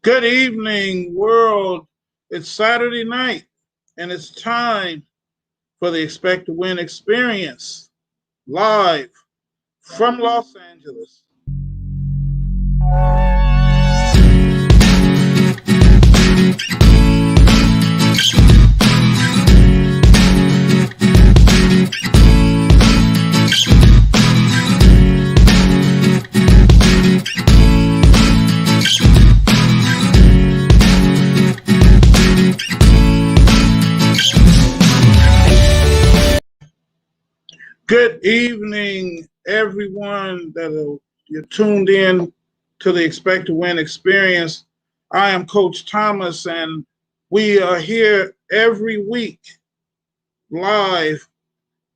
Good evening, world. It's Saturday night, and it's time for the Expect to Win experience live from Los Angeles. Good evening, everyone that you're tuned in to the Expect to Win experience. I am Coach Thomas, and we are here every week live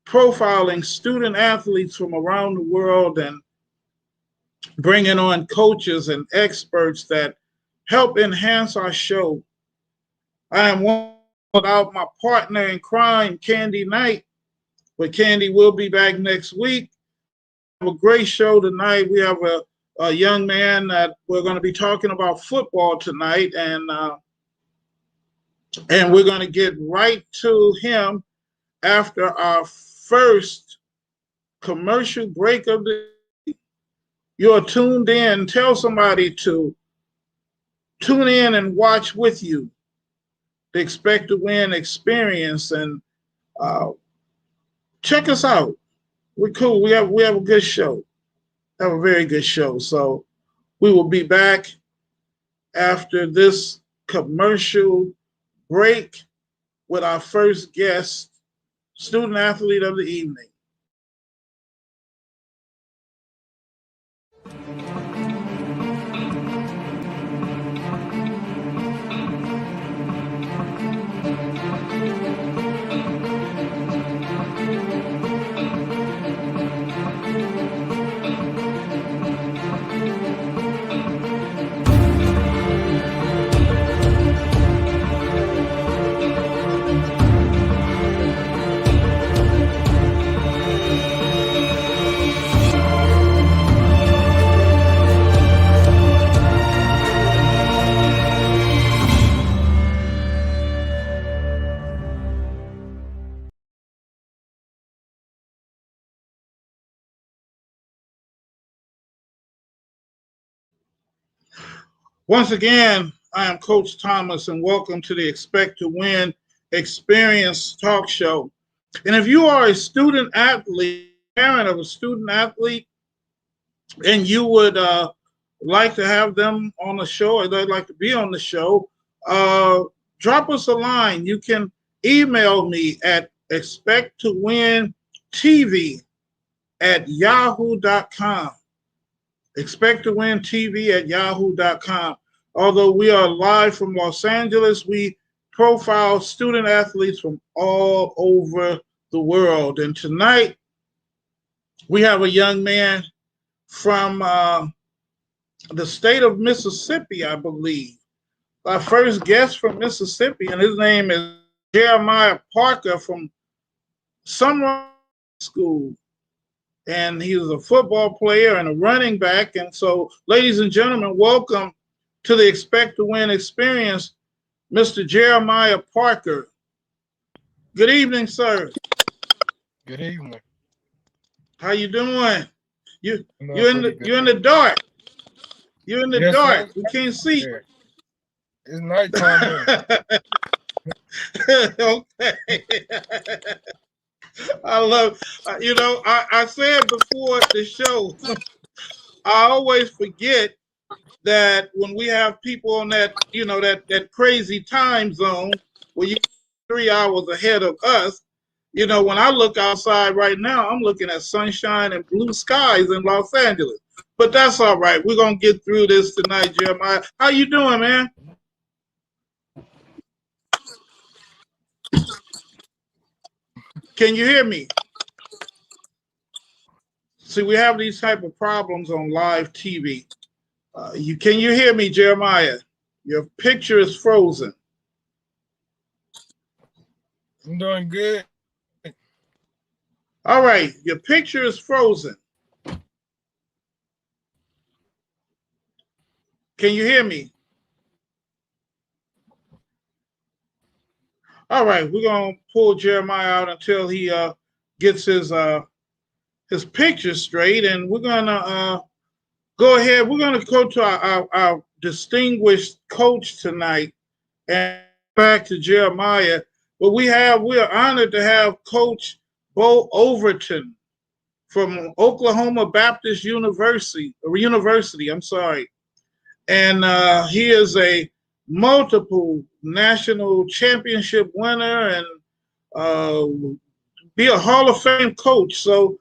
profiling student athletes from around the world and bringing on coaches and experts that help enhance our show. I am without my partner in crime, Kandi Knight, but Kandi will be back next week. We have a great show tonight. We have a young man that we're going to be talking about football tonight, and we're going to get right to him after our first commercial break of the day. You're tuned in. Tell somebody to tune in and watch with you the Expect to Win experience, and check us out. We're cool. We have a good show. Have a very good show. So we will be back after this commercial break with our first guest, student athlete of the evening. Once again, I am Coach Thomas, and welcome to the Expect to Win Experience Talk Show. And if you are a student athlete, parent of a student athlete, and you would like to have them on the show, or they'd like to be on the show, drop us a line. You can email me at expecttowintv@yahoo.com. Expect to Win TV at yahoo.com. Although we are live from Los Angeles, we profile student athletes from all over the world. And tonight, we have a young man from the state of Mississippi, I believe. Our first guest from Mississippi, and his name is Jeremiah Parker from Sunrise School. And he was a football player and a running back. And so, ladies and gentlemen, welcome to the Expect to Win experience, Mr. Jeremiah Parker. Good evening, sir. Good evening. How you doing? You're in the dark. You're in the dark. We can't see. Yeah. It's nighttime. Okay. I love, I said before the show, I always forget that when we have people on that, that crazy time zone where you're 3 hours ahead of us, when I look outside right now, I'm looking at sunshine and blue skies in Los Angeles. But that's all right. We're going to get through this tonight, Jeremiah. How you doing, man? Can you hear me? See, we have these type of problems on live TV. Can you hear me, Jeremiah? Your picture is frozen. I'm doing good. All right, your picture is frozen. Can you hear me? All right, we're gonna pull Jeremiah out until he gets his picture straight, and we're gonna go ahead. We're gonna go to our distinguished coach tonight, and back to Jeremiah. But we are honored to have Coach Bo Overton from Oklahoma Baptist University. I'm sorry, and he is a multiple national championship winner and uh, be a Hall of Fame coach. So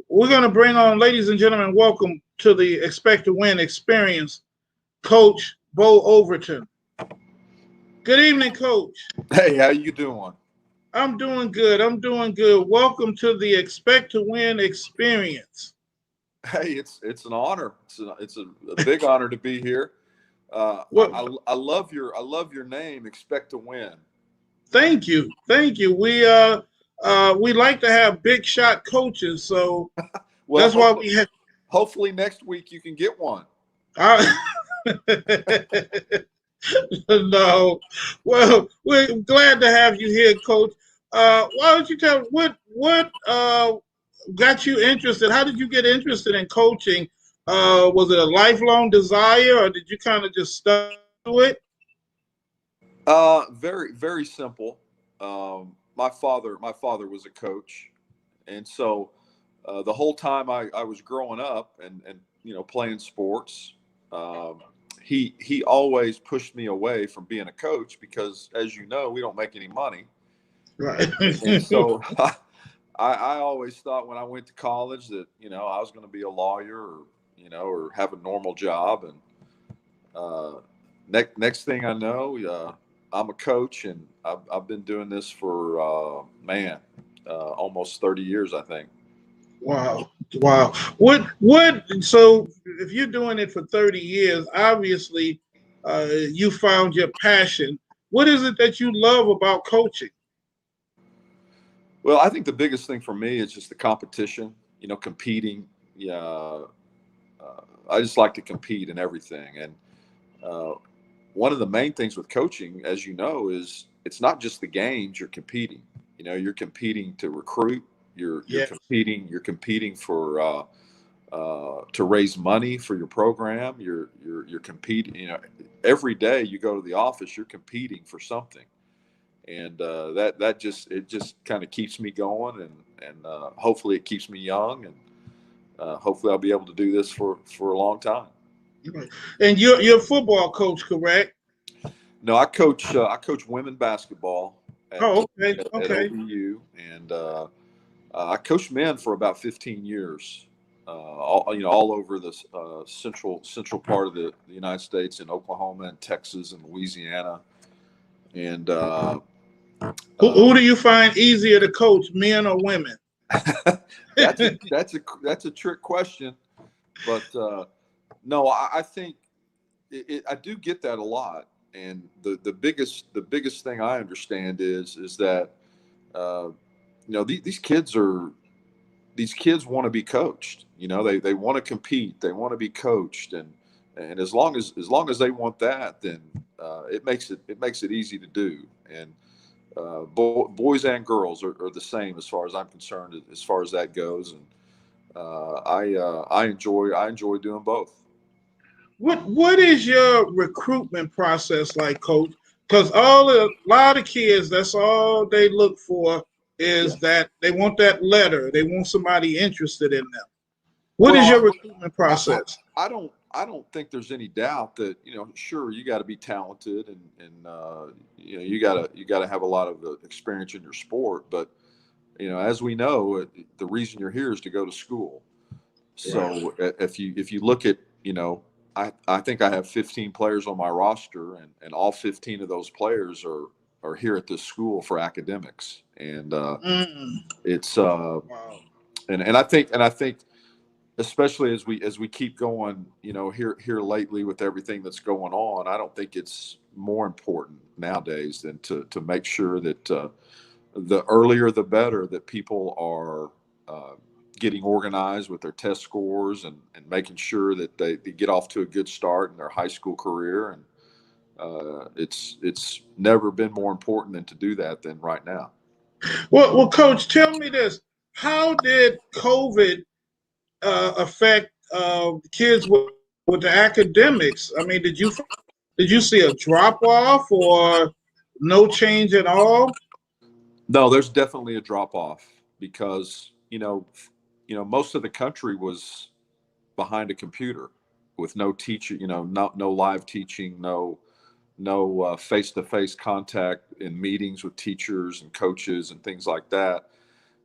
we're going to bring on, ladies and gentlemen, welcome to the Expect to Win experience, Coach Bo Overton. Good evening, Coach. Hey, how you doing? I'm doing good. I'm doing good. Welcome to the Expect to Win experience. Hey, it's an honor. It's a big honor to be here. Well, I love your name. Expect to win. thank you, thank you. We like to have big shot coaches, so Well, that's why we have. hopefully next week you can get one. Uh, no, well, we're glad to have you here, Coach. Why don't you tell what got you interested? How did you get interested in coaching? Was it a lifelong desire, or did you kind of just stuck to it? Very simple. My father was a coach, and so the whole time I was growing up and playing sports, um, he always pushed me away from being a coach because, as you know, we don't make any money. Right. And so I always thought when I went to college that I was going to be a lawyer or have a normal job. And next thing I know, I'm a coach, and I've been doing this for almost 30 years, I think. Wow. Wow. What so if you're doing it for 30 years, obviously you found your passion. What is it that you love about coaching? Well, I think the biggest thing for me is just the competition. Competing. Yeah, I just like to compete in everything, and uh, one of the main things with coaching, as you know, is it's not just the games you're competing. You're competing to recruit. Yeah. You're competing for to raise money for your program. You're competing. Every day you go to the office, you're competing for something, and that just kind of keeps me going, and hopefully it keeps me young, and hopefully I'll be able to do this for a long time. And you're a football coach, correct? No, I coach women basketball Oh, okay, at okay. OBU, and I coached men for about 15 years. All over the central part of the United States, in Oklahoma and Texas and Louisiana, and Who do you find easier to coach, men or women? that's a trick question, but no, I think I do get that a lot, and the biggest thing I understand is that uh, these kids want to be coached. They want to compete, they want to be coached, and as long as they want that, then it makes it easy to do. And boys and girls are the same as far as I'm concerned, as far as that goes. And I enjoy doing both. What is your recruitment process like, Coach? Because a lot of kids, that's all they look for Yeah. is that they want that letter. They want somebody interested in them. What is Well, your recruitment process? I don't think there's any doubt that sure, you got to be talented, and you got to have a lot of experience in your sport. But as we know, the reason you're here is to go to school. Right. So if you look at I think I have 15 players on my roster, and all 15 of those players are here at this school for academics, and Mm, it's wow. and I think especially as we keep going, here lately with everything that's going on, I don't think it's more important nowadays than to make sure that the earlier the better, that people are getting organized with their test scores, and making sure that they get off to a good start in their high school career. It's never been more important than to do that than right now. Well, Coach, tell me this: how did COVID affect kids with the academics? I mean, did you see a drop off or no change at all? No, there's definitely a drop off because most of the country was behind a computer with no teacher, no live teaching, no face to face contact in meetings with teachers and coaches and things like that.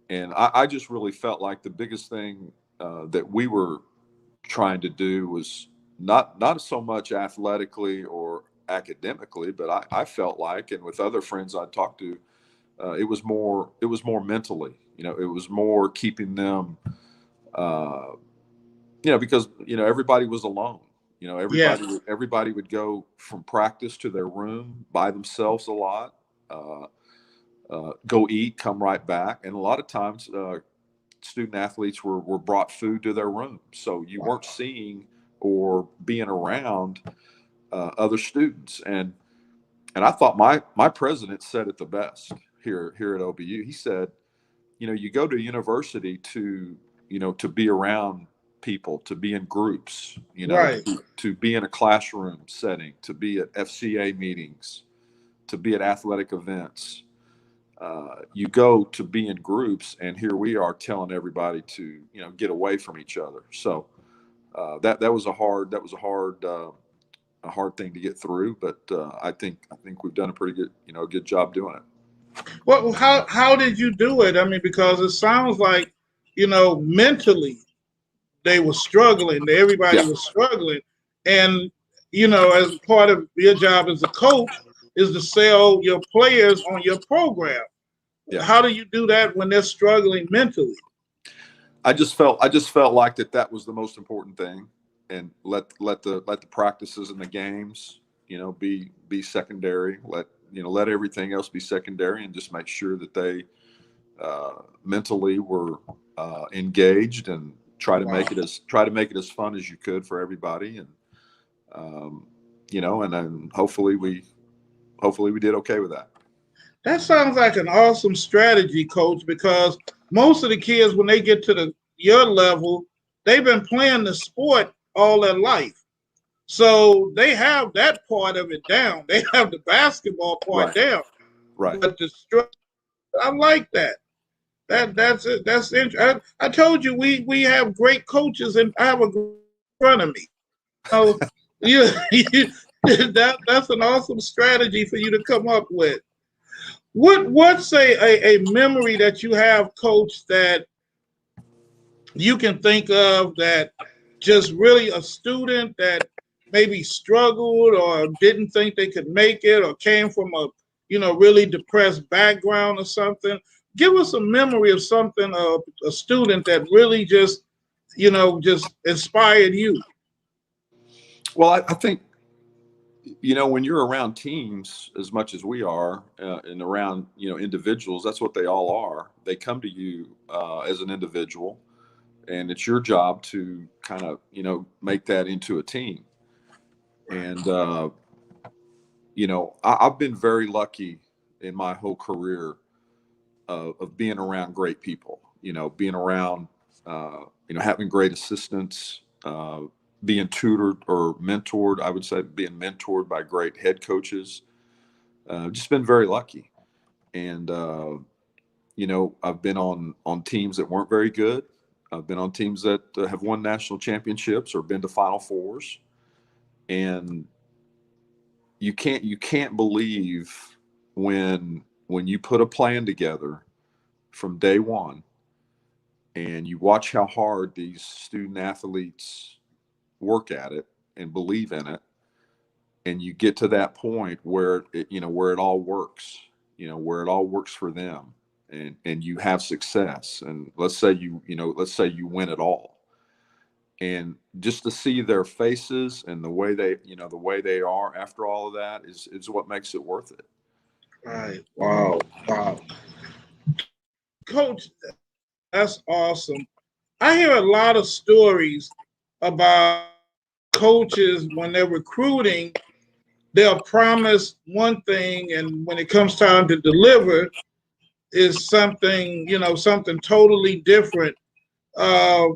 And I just really felt like the biggest thing that we were trying to do was not so much athletically or academically, but I felt like, and with other friends I talked to, it was more mentally. It was more keeping them, uh, because everybody was alone. Yeah, Everybody would go from practice to their room by themselves a lot. Uh, go eat, come right back, and a lot of times student athletes were brought food to their room, so you weren't seeing or being around other students. And I thought my president said it the best here at OBU. He said, you go to university to be around people, to be in groups, right. to be in a classroom setting, to be at FCA meetings, to be at athletic events. You go to be in groups, and here we are telling everybody to get away from each other. So that was a hard thing to get through, but I think we've done a pretty good job doing it. Well, how did you do it? I mean, because it sounds like mentally they were struggling. Everybody Yeah, was struggling, and as part of your job as a coach is to sell your players on your program. yeah. How do you do that when they're struggling mentally? I just felt like that was the most important thing, and let the practices and the games, be secondary. Let everything else be secondary, and just make sure that they mentally were engaged, and Wow. try to make it as fun as you could for everybody. And and then hopefully we did okay with that. That sounds like an awesome strategy, coach, because most of the kids, when they get to your level, they've been playing the sport all their life. So they have that part of it down. They have the basketball part Right, down. right. But I like that. That's it. That's interesting. I told you we have great coaches, and I have a in front of me. So that's an awesome strategy for you to come up with. What's a memory that you have, coach, that you can think of that just really a student that maybe struggled or didn't think they could make it or came from a really depressed background or something? Give us a memory of something, a student that really just inspired you. Well, I think when you're around teams as much as we are, and around individuals, that's what they all are. They come to you as an individual, and it's your job to kind of make that into a team. And I've been very lucky in my whole career of being around great people. Being around, having great assistants, being tutored or mentored. I would say being mentored by great head coaches. Just been very lucky. And I've been on teams that weren't very good. I've been on teams that have won national championships or been to Final Fours. And you can't believe when you put a plan together from day one, and you watch how hard these student athletes work at it and believe in it, and you get to that point where it all works, where it all works for them, and you have success, and let's say you win it all, and just to see their faces and the way they are after all of that is what makes it worth it. Right. Wow. Wow. Coach, that's awesome. I hear a lot of stories about coaches when they're recruiting. they'll promise one thing, and when it comes time to deliver, is something, something totally different. Uh,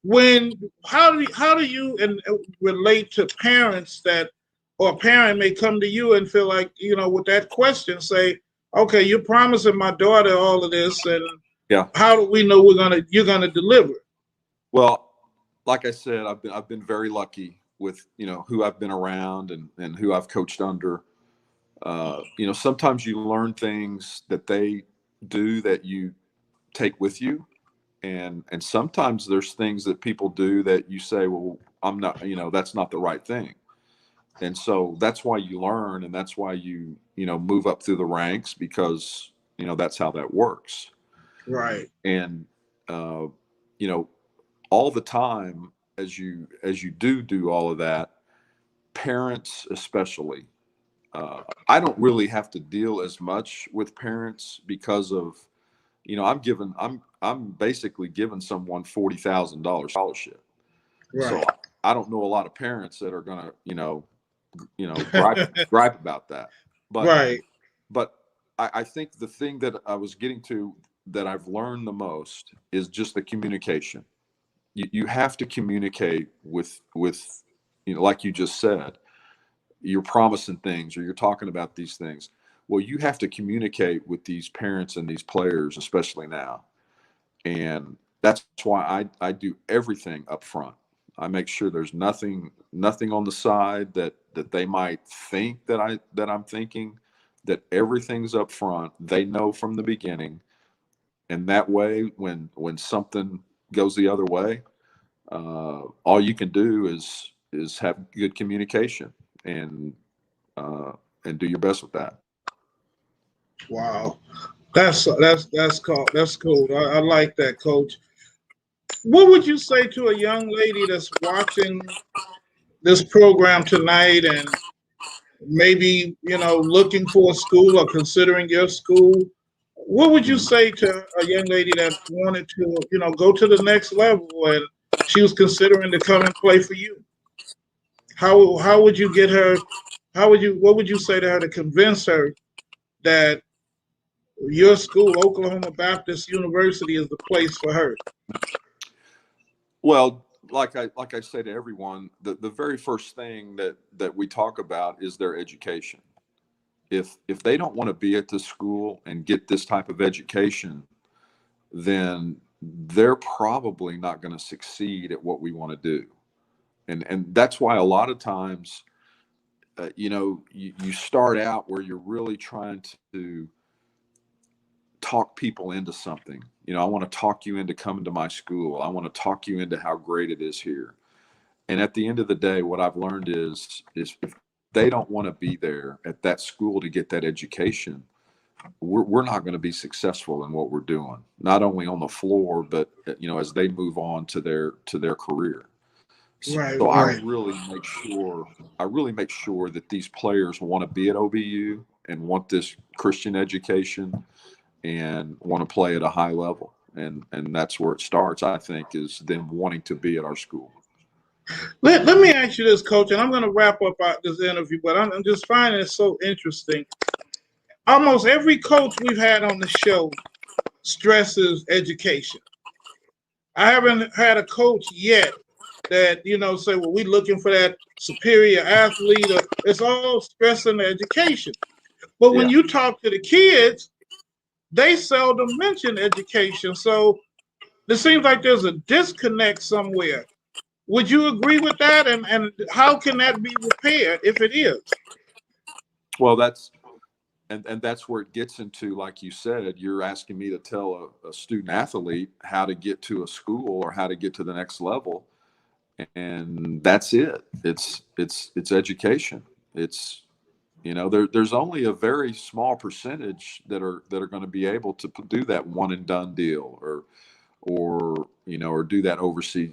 when how do you and relate to parents that, or a parent may come to you and feel like, with that question, say, okay, you're promising my daughter all of this, and Yeah. how do we know you're gonna deliver? Well, like I said, I've been very lucky with, who I've been around and who I've coached under. Sometimes you learn things that they do that you take with you, and sometimes there's things that people do that you say, well, I'm not, that's not the right thing. And so that's why you learn, and that's why you move up through the ranks, because that's how that works. Right. And you know all the time, as you do all of that, parents especially, I don't really have to deal as much with parents because of, I'm basically giving someone $40,000 scholarship. So Right. I don't know a lot of parents that are gonna gripe about that. But Right. but I think the thing that I was getting to, that I've learned the most, is just the communication. You have to communicate with like you just said, you're promising things or you're talking about these things. Well, you have to communicate with these parents and these players, especially now. And that's why I do everything up front. I make sure there's nothing on the side that they might think that I'm thinking, that everything's up front. They know from the beginning. And that way, when something goes the other way, all you can do is have good communication, and uh, and do your best with that. Wow. That's cool. I like that, Coach. What would you say to a young lady that's watching this program tonight and maybe, looking for a school or considering your school? What would you Mhm. say to a young lady that wanted to, go to the next level and she was considering to come and play for you? How would you get her? What would you say to her to convince her that your school, Oklahoma Baptist University, is the place for her? Well, like I say to everyone, the very first thing that we talk about is their education. If they don't want to be at this school and get this type of education, then they're probably not going to succeed at what we want to do. And that's why a lot of times, you start out where you're really trying to talk people into something. I want to talk you into coming to my school. I want to talk you into how great it is here. And at the end of the day, what I've learned is if they don't want to be there at that school to get that education, we're not going to be successful in what we're doing, not only on the floor, but as they move on to their career. Right, So right. I really make sure that these players want to be at OBU and want this Christian education and want to play at a high level. And that's where it starts, I think, is them wanting to be at our school. Let me ask you this, Coach, and I'm going to wrap up this interview, but I'm just finding it so interesting. Almost every coach we've had on the show stresses education. I haven't had a coach yet that, say, well, we're looking for that superior athlete. It's all stressing the education. But when Yeah. you talk to the kids, they seldom mention education. So it seems like there's a disconnect somewhere. Would you agree with that? And how can that be repaired if it is? Well, and that's where it gets into, like you said, you're asking me to tell a student athlete how to get to a school or how to get to the next level. And that's it. It's education. It's, there's only a very small percentage that are going to be able to do that one and done deal, or do that overseas.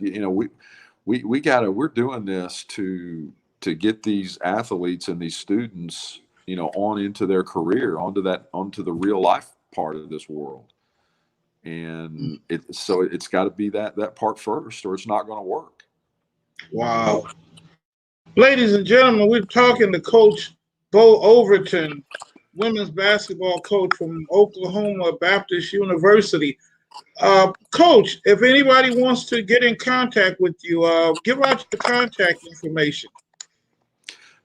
We're doing this to get these athletes and these students, on into their career, onto the real life part of this world. And it's got to be that part first, or it's not going to work. Wow. Ladies and gentlemen, we're talking to Coach Bo Overton, women's basketball coach from Oklahoma Baptist University. Coach, if anybody wants to get in contact with you, give out your contact information.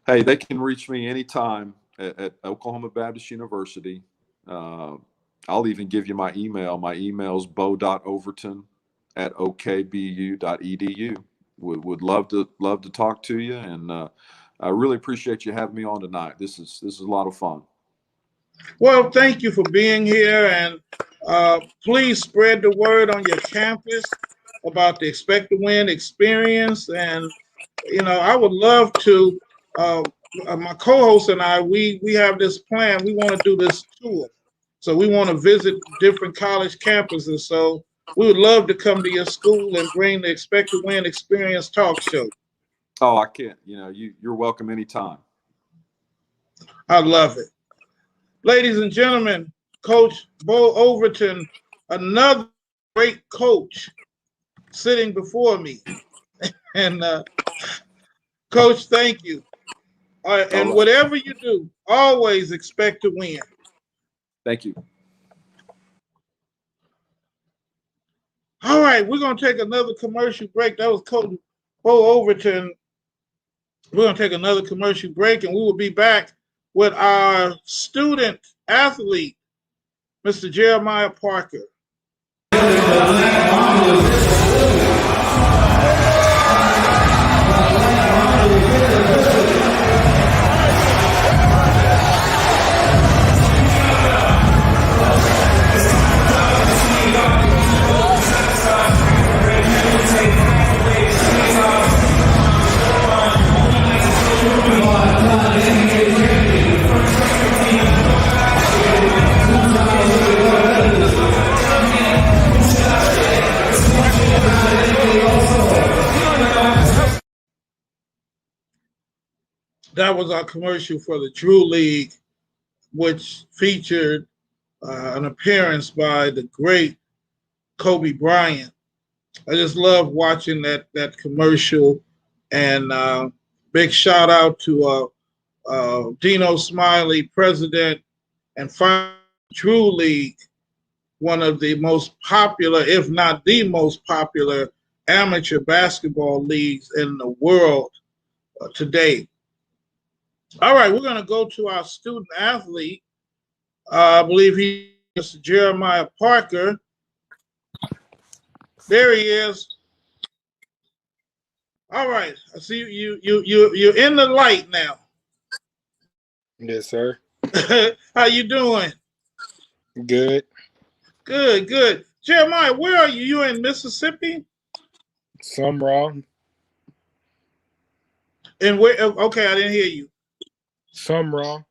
Hey, they can reach me anytime at Oklahoma Baptist University. I'll even give you my email. My email is bo.overton@okbu.edu. Would love to talk to you, and I really appreciate you having me on tonight. This is a lot of fun. Well, thank you for being here, and please spread the word on your campus about the Expect to Win experience. And I would love to. My co-host and I, we have this plan. We want to do this tour, so we want to visit different college campuses. So we would love to come to your school and bring the Expect to Win experience talk show. Oh, I can't. You're welcome anytime. I love it. Ladies and gentlemen, Coach Bo Overton, another great coach sitting before me. And Coach, thank you. And whatever you do, always expect to win. Thank you. All right, we're going to take another commercial break. That was Coach Bo Overton. We're going to take another commercial break, and we will be back with our student athlete, Mr. Jeremiah Parker. That was our commercial for the Drew League, which featured an appearance by the great Kobe Bryant. I just love watching that commercial, and big shout out to Dino Smiley, president and founder of Drew League, one of the most popular, if not the most popular, amateur basketball leagues in the world today. All right, we're going to go to our student athlete. I believe he is Jeremiah Parker. There he is. All right, I see you're in the light now. Yes, sir. How you doing? Good. Good. Jeremiah, where are you? You in Mississippi? Summerall. And where? Okay, I didn't hear you. Summerall.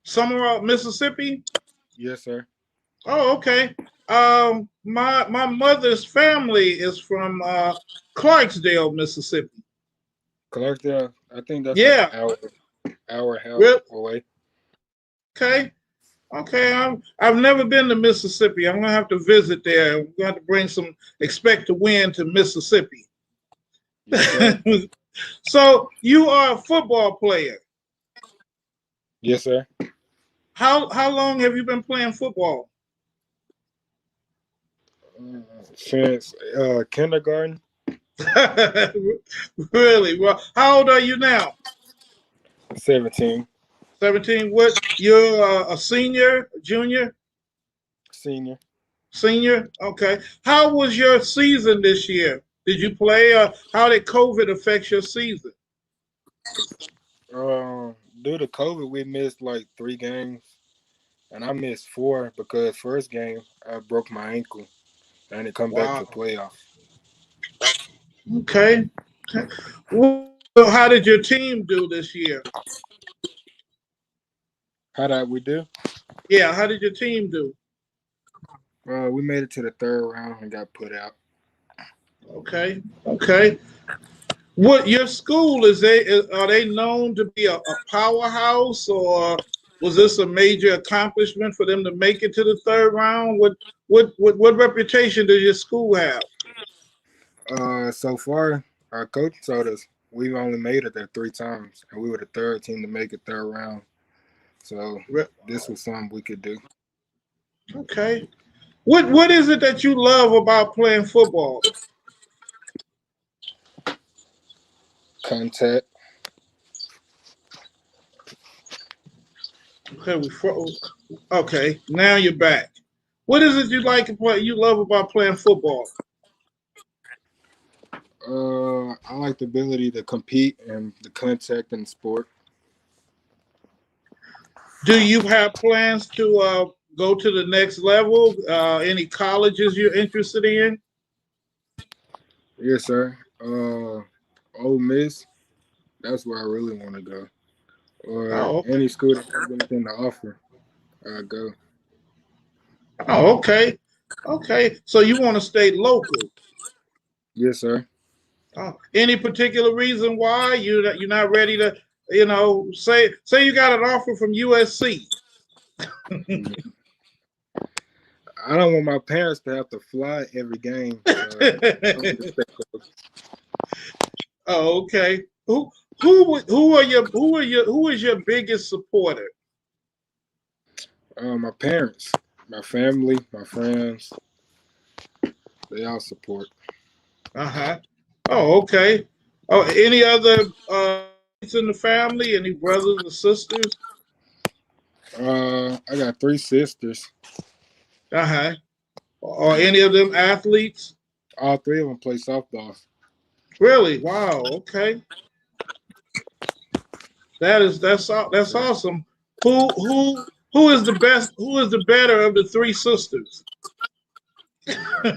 Summerall, Mississippi? Yes, sir. Oh, okay. My mother's family is from Clarksdale, Mississippi. Clarksdale. I think that's like an hour away. Okay. I've never been to Mississippi. I'm gonna have to visit there. I'm gonna have to bring some Expect to Win to Mississippi. Yes, So you are a football player. Yes, sir. How long have you been playing football? Since kindergarten. Really? Well, how old are you now? 17. 17. What? You're a senior, junior? Senior. Senior? Okay. How was your season this year? Did you play? How did COVID affect your season? Due to COVID, we missed like 3 games, and I missed 4 because first game I broke my ankle, and it come back to playoffs. Okay. Well, how did your team do this year? How did we do? Yeah, how did your team do? We made it to the 3rd round and got put out. Okay. What your school are they known to be a powerhouse, or was this a major accomplishment for them to make it to the 3rd round? What reputation does your school have? So far, our coach told us we've only made it there 3 times, and we were the 3rd team to make it 3rd round. So this was something we could do. Okay. What is it that you love about playing football? Contact. Okay, now you're back. What is it you like to play? You love about playing football? I like the ability to compete and the contact in the sport. Do you have plans to go to the next level? Any colleges you're interested in? Yes, sir. Ole Miss. That's where I really want to go. Or any school that has anything to offer, I go. Oh, okay. Okay. So you want to stay local? Yes, sir. Any particular reason why you're not ready to, say you got an offer from USC? I don't want my parents to have to fly every game. Oh, okay. Who is your biggest supporter? My parents, my family, my friends. They all support. Oh, okay. Oh, any other in the family? Any brothers or sisters? I got 3 sisters. Or any of them athletes? All 3 of them play softball. Really? Wow. Okay. That's awesome. Who is the best? Who is the better of the 3 sisters?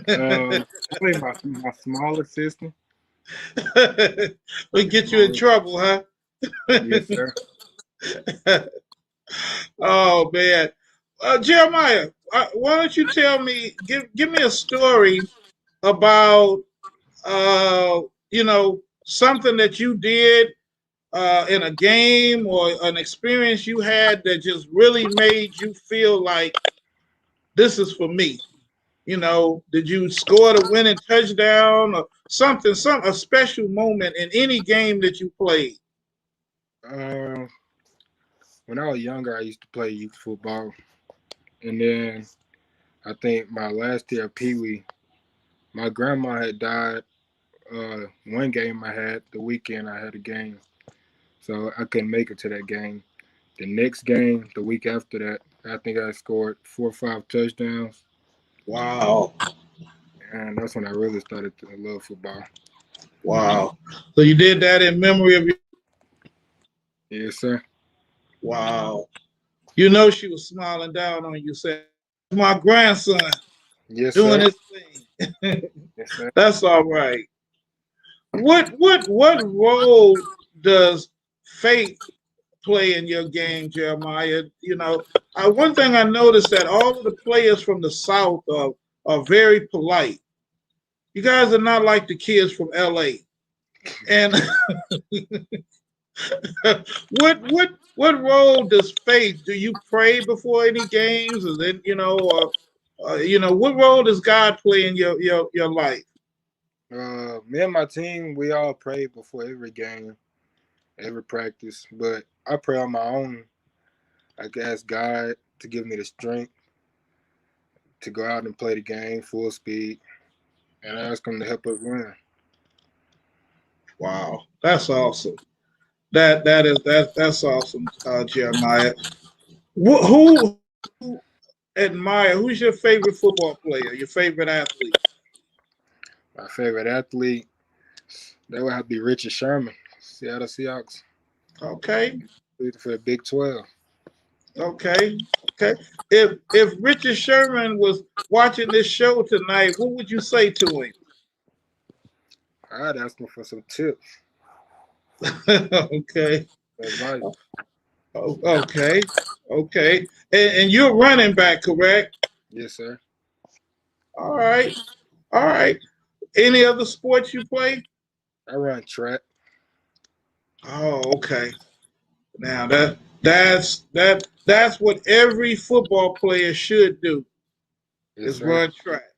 Probably my smaller sister. We get you in trouble, huh? Yes, sir. Oh man, Jeremiah, why don't you give me a story about something that you did in a game or an experience you had that just really made you feel like this is for me. Did you score the winning touchdown or something, a special moment in any game that you played? When I was younger, I used to play youth football. And then I think my last year at Pee Wee, my grandma had died. One game I had, the weekend I had a game. So I couldn't make it to that game. The next game, the week after that, I think I scored 4 or 5 touchdowns. Wow. And that's when I really started to love football. Wow. So you did that in memory of your... Yes, sir. Wow. She was smiling down on you, saying, my grandson doing his thing. Yes, sir. That's all right. What role does faith play in your game, Jeremiah? One thing I noticed that all of the players from the South are very polite. You guys are not like the kids from LA. And what role does faith? Do you pray before any games, or then what role does God play in your life? Me and my team, we all pray before every game, every practice. But I pray on my own. I ask God to give me the strength to go out and play the game full speed, and I ask Him to help us win. Wow, that's awesome. That's awesome, Jeremiah. Who admire? Who's your favorite football player? Your favorite athlete? My favorite athlete, that would have to be Richard Sherman, Seattle Seahawks. Okay. For the Big 12. Okay. If Richard Sherman was watching this show tonight, what would you say to him? I'd ask him for some tips. Okay. Advice. Okay. And you're running back, correct? Yes, sir. All right. Any other sports you play? I run track. Oh, okay. Now that's what every football player should do. Yes, is sir. Run track.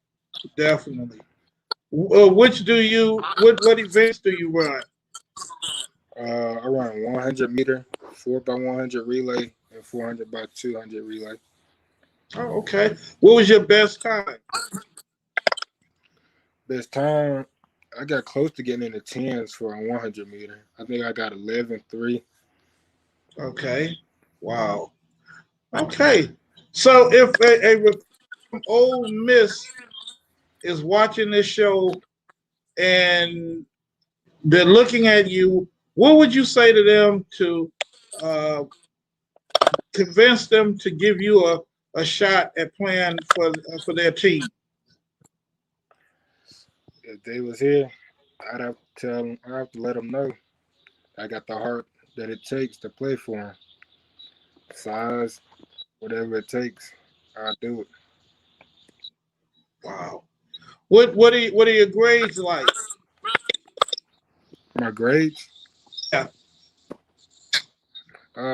Definitely. What events do you run? I run 100 meter, 4x100 relay, and 400x200 relay. Oh, okay. What was your best time? Best time, I got close to getting in the 10s for a 100 meter. I think I got 11.3. Okay. Wow. Okay. So if a recruit from Ole Miss is watching this show and they're looking at you, what would you say to them to uh, convince them to give you a shot at playing for their team? If they was here, I'd have to tell them, I have to let them know I got the heart that it takes to play for them. Size, whatever it takes, I'll do it. Wow. What are your grades like? My grades, Yeah.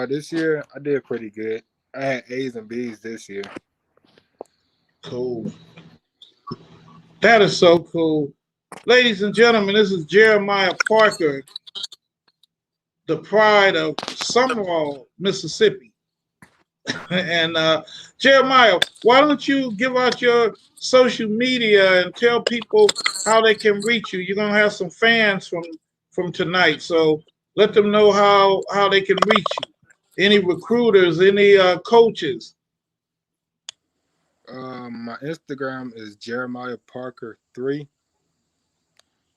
this year I did pretty good. I had A's and B's this year. Cool. That is so cool. Ladies and gentlemen, this is Jeremiah Parker, the pride of Summerall, Mississippi. And Jeremiah, why don't you give out your social media and tell people how they can reach you? You're gonna have some fans from tonight, so let them know how they can reach you. Any recruiters, any coaches? My Instagram is Jeremiah Parker 3.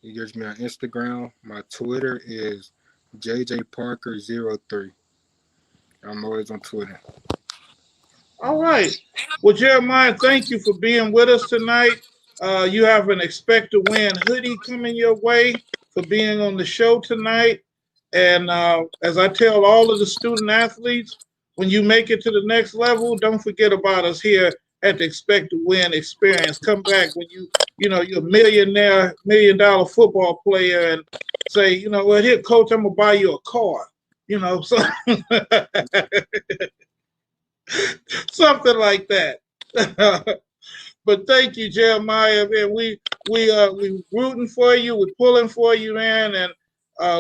You get me on Instagram. My Twitter is JJ Parker 03. I'm always on Twitter. All right. Well, Jeremiah, thank you for being with us tonight. You have an Expect to Win hoodie coming your way for being on the show tonight. And as I tell all of the student athletes, when you make it to the next level, don't forget about us here at the Expect to Win experience. Come back when you're a millionaire, $1 million football player and say, well, here, coach, I'm going to buy you a car. So something like that. But thank you, Jeremiah. Man, we rooting for you, we're pulling for you, man, and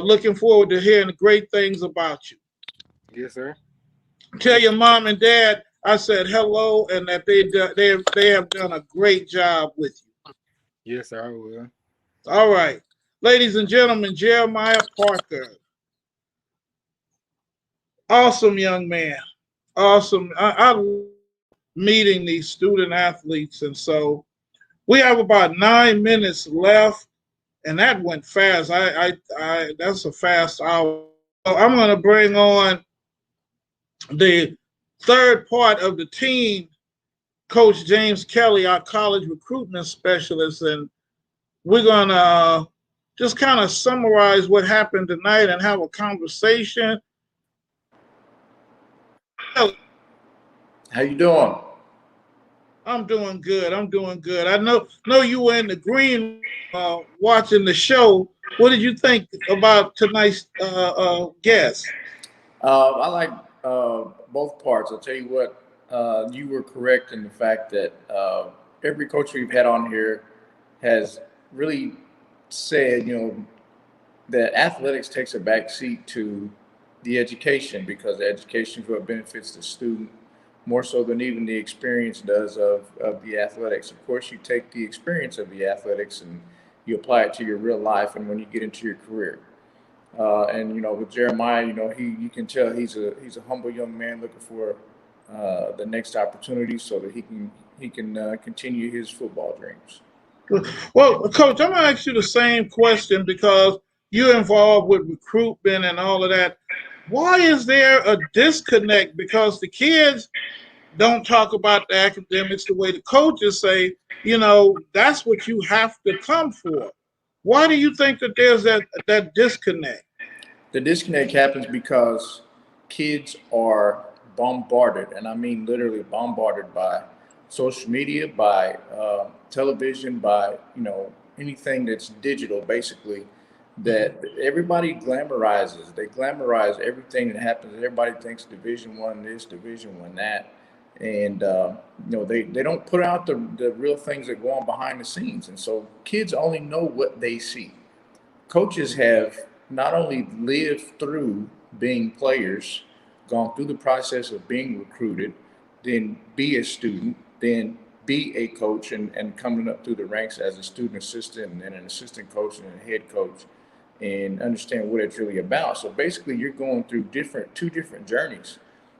looking forward to hearing the great things about you. Yes, sir. Tell your mom and dad I said hello and that they have done a great job with you. Yes, sir, I will. All right, ladies and gentlemen, Jeremiah Parker, awesome young man, awesome. I love meeting these student athletes, and so we have about 9 minutes left, and that went fast. That's a fast hour. So I'm going to bring on the third part of the team, Coach James Kelley, our college recruitment specialist, and we're going to just kind of summarize what happened tonight and have a conversation. How you doing? I'm doing good. I know you were in the green watching the show. What did you think about tonight's guest? I like both parts. I'll tell you what, you were correct in the fact that every coach we've had on here has really said, that athletics takes a back seat to the education because the education is what benefits the student more so than even the experience does of the athletics. Of course, you take the experience of the athletics and you apply it to your real life and when you get into your career. And with Jeremiah, you can tell he's a humble young man looking for the next opportunity so that he can continue his football dreams. Well, Coach, I'm going to ask you the same question because you're involved with recruitment and all of that. Why is there a disconnect? Because the kids don't talk about the academics the way the coaches say, that's what you have to come for. Why do you think that there's that disconnect? The disconnect happens because kids are bombarded, and I mean literally bombarded by social media, by television, by anything that's digital, basically. That everybody glamorizes. They glamorize everything that happens. Everybody thinks Division I this, Division I that, and they don't put out the real things that go on behind the scenes. And so kids only know what they see. Coaches have not only lived through being players, gone through the process of being recruited, then be a student, then be a coach, and coming up through the ranks as a student assistant and then an assistant coach and a head coach, and understand what it's really about. So basically, you're going through two different journeys.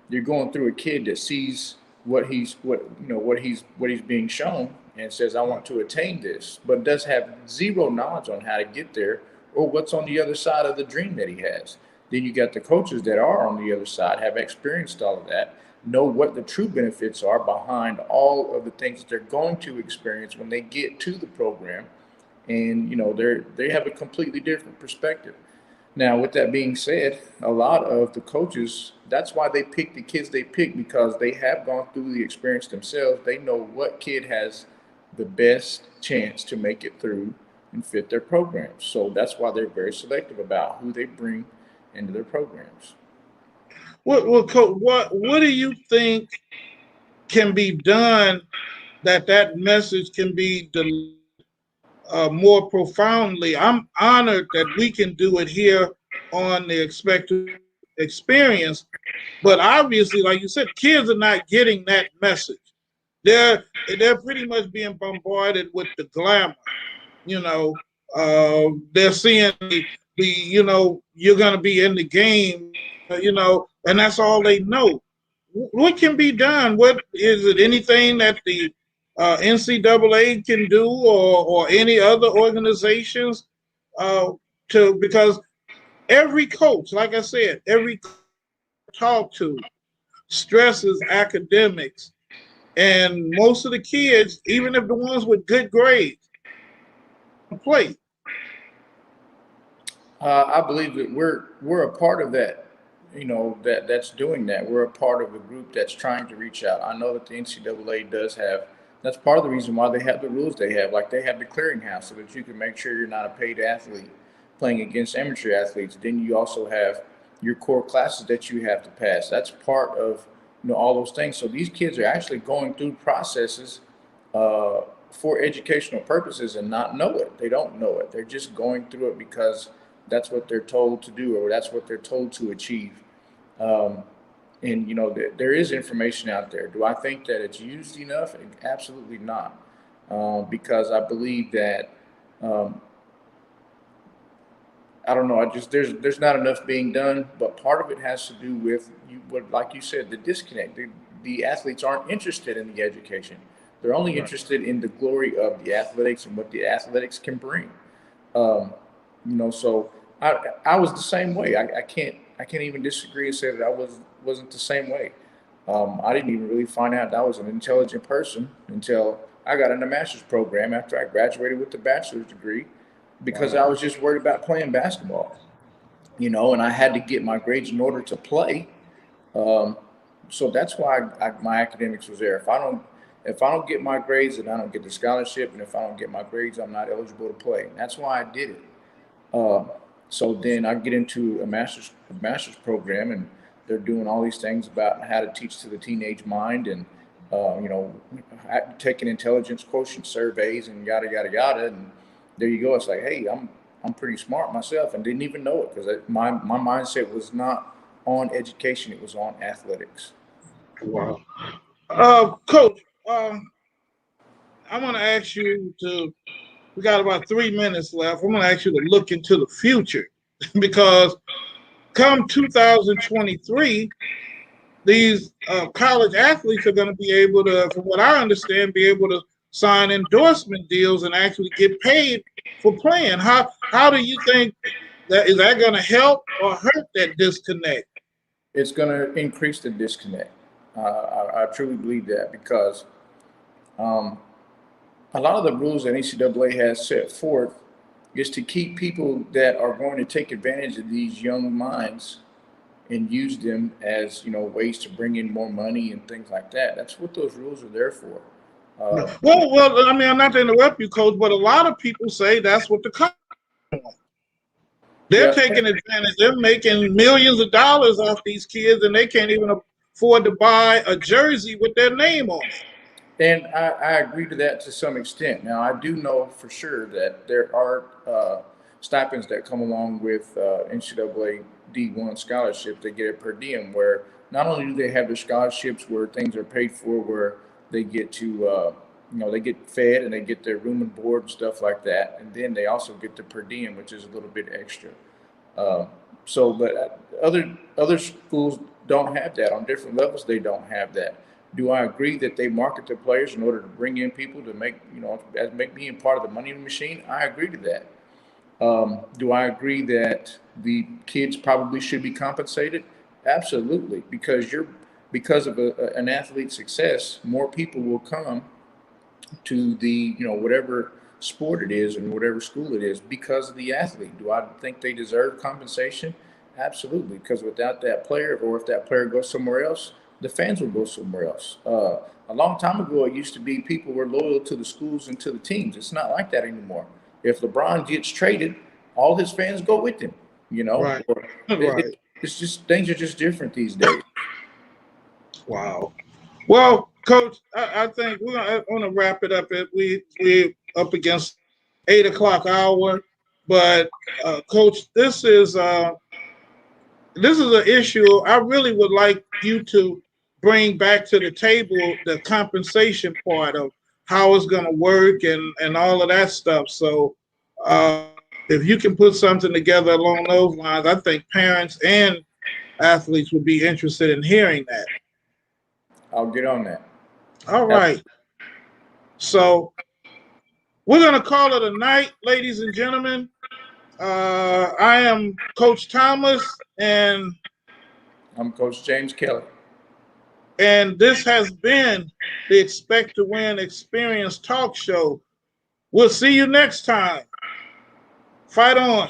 You're going through a kid that sees what he's being shown and says, I want to attain this, but does have zero knowledge on how to get there or what's on the other side of the dream that he has. Then you got the coaches that are on the other side, have experienced all of that, know what the true benefits are behind all of the things that they're going to experience when they get to the program, and they have a completely different perspective. Now, with that being said, a lot of the coaches, that's why they pick the kids they pick, because they have gone through the experience themselves. They know what kid has the best chance to make it through and fit their programs. So that's why they're very selective about who they bring into their programs. Well, Coach, what do you think can be done that message can be delivered more profoundly? I'm honored that we can do it here on the Expected Experience, but obviously, like you said, kids are not getting that message. They're pretty much being bombarded with the glamour. They're seeing you're going to be in the game, and that's all they know. What can be done? What is it? Anything that the NCAA can do, or any other organizations, because every coach, like I said, every coach I talk to stresses academics, and most of the kids, even if the ones with good grades, play. I believe that we're a part of that. That's doing that. We're a part of a group that's trying to reach out. I know that the NCAA does have. That's part of the reason why they have the rules they have. Like they have the clearinghouse, so that you can make sure you're not a paid athlete playing against amateur athletes. Then you also have your core classes that you have to pass. That's part of all those things. So these kids are actually going through processes for educational purposes and not know it. They don't know it. They're just going through it because that's what they're told to do, or that's what they're told to achieve. Um, and there is information out there. Do I think that it's used enough? Absolutely not, because I believe that um, I don't know. I just there's not enough being done, but part of it has to do with like you said, the disconnect. The athletes aren't interested in the education. They're only interested in the glory of the athletics and what the athletics can bring. Um, so I was the same way. I can't even disagree and say that wasn't the same way. I didn't even really find out that I was an intelligent person until I got in a master's program after I graduated with a bachelor's degree, because I was just worried about playing basketball, and I had to get my grades in order to play. Um, so that's why my academics was there. If I don't get my grades, then I don't get the scholarship, and if I don't get my grades, I'm not eligible to play. That's why I did it. Uh, so then I get into a master's program, and they're doing all these things about how to teach to the teenage mind, and uh, you know, taking intelligence quotient surveys and yada yada yada. And there you go. It's like, hey, I'm pretty smart myself, and didn't even know it, because my mindset was not on education; it was on athletics. Wow. Coach, I'm going to ask you to. We got about 3 minutes left. I'm going to ask you to look into the future because come 2023, these college athletes are going to be able to, from what I understand, be able to sign endorsement deals and actually get paid for playing. How do you think that is that going to help or hurt that disconnect? It's going to increase the disconnect. I truly believe that, because um, a lot of the rules that NCAA has set forth is to keep people that are going to take advantage of these young minds and use them as ways to bring in more money and things like that. That's what those rules are there for. Uh, Well, I mean, I'm not to interrupt you, Coach, but a lot of people say that's what the college want. They're yeah, taking advantage. They're making millions of dollars off these kids, and they can't even afford to buy a jersey with their name on it. and I agree to that to some extent. Now, I do know for sure that there are stipends that come along with NCAA D1 scholarships. They get it per diem, where not only do they have the scholarships where things are paid for, where they get to they get fed and they get their room and board and stuff like that, and then they also get the per diem, which is a little bit extra. But other schools don't have that. On different levels, they don't have that. Do I agree that they market their players in order to bring in people to make being part of the money machine? I agree to that. Do I agree that the kids probably should be compensated? Absolutely, because of an athlete's success, more people will come to the whatever sport it is and whatever school it is because of the athlete. Do I think they deserve compensation? Absolutely, because without that player, or if that player goes somewhere else, the fans will go somewhere else. A long time ago, it used to be people were loyal to the schools and to the teams. It's not like that anymore. If LeBron gets traded, all his fans go with him. Right. Right. It's just, things are just different these days. Wow. Well, Coach, I think we're gonna wrap it up. We're up against 8 o'clock hour, but Coach, this is an issue I really would like you to bring back to the table, the compensation part of how it's going to work and all of that stuff. So if you can put something together along those lines, I think parents and athletes would be interested in hearing that. I'll get on that. All right. So we're going to call it a night, ladies and gentlemen. I am Coach Thomas, and I'm Coach James Kelley. And this has been the Expect to Win Experience Talk Show. We'll see you next time. Fight on.